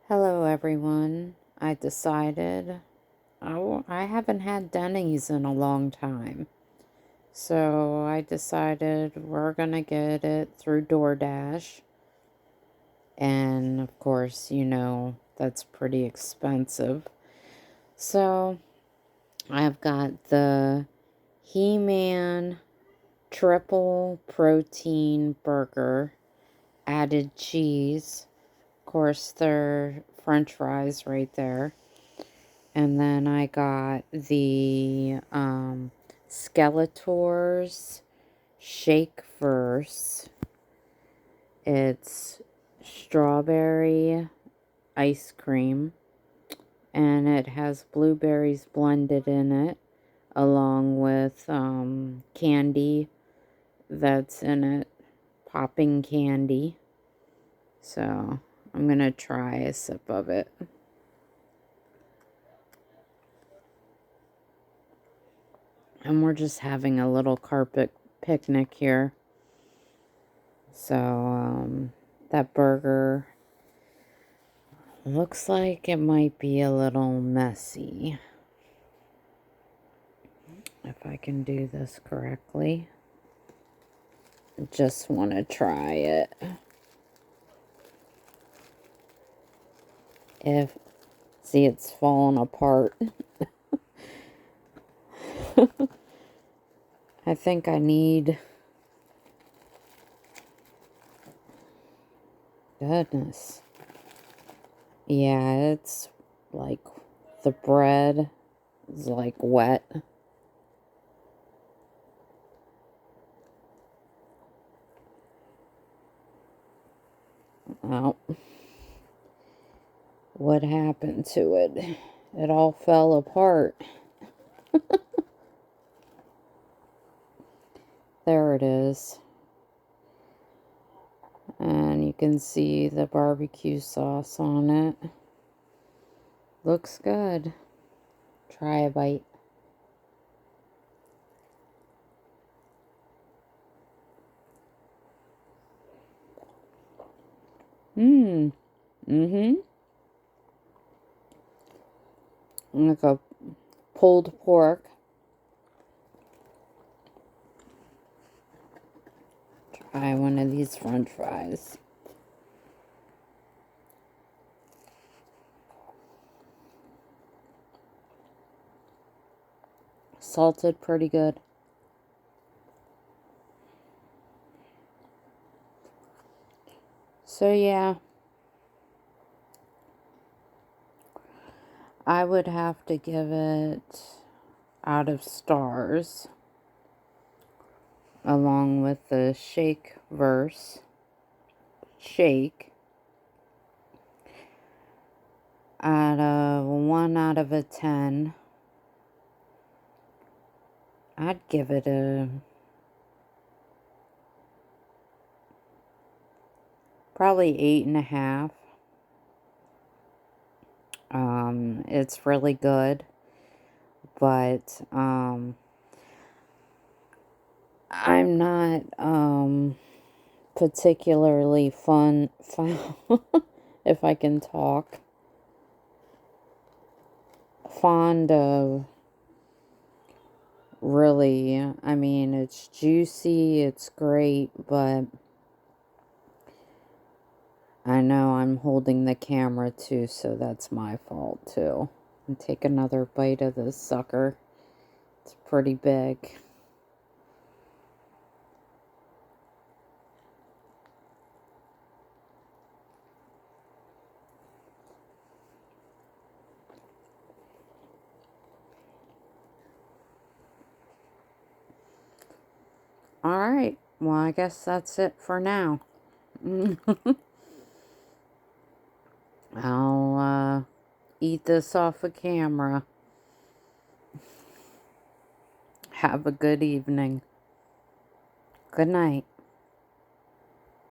Hello, everyone. I decided I haven't had Denny's in a long time. So I decided we're going to get it through DoorDash. And of course, that's pretty expensive. So I've got the He-Man triple protein burger, added cheese. Of course, they're French fries right there. And then I got the Skeletor's Shake Verse. It's strawberry ice cream, and it has blueberries blended in it, along with candy that's in it, popping candy. So I'm going to try a sip of it. And we're just having a little carpet picnic here. So, that burger looks like it might be a little messy. If I can do this correctly. I just want to try it. See, it's falling apart. I think I need... Goodness. Yeah, it's like the bread is like wet. Oh. What happened to it? It all fell apart. There it is. And you can see the barbecue sauce on it. Looks good. Try a bite. Mm-hmm. Like a pulled pork. Try one of these French fries. Salted pretty good. So yeah, I would have to give it out of stars, along with the shake verse. Shake. At a 1 out of a 10, I'd give it probably 8.5. It's really good, but I'm not particularly if I can talk, fond of really. I mean, it's juicy, it's great, but I know I'm holding the camera too, so that's my fault too. And take another bite of this sucker. It's pretty big. Alright, well, I guess that's it for now. I'll eat this off of camera. Have a good evening. Good night.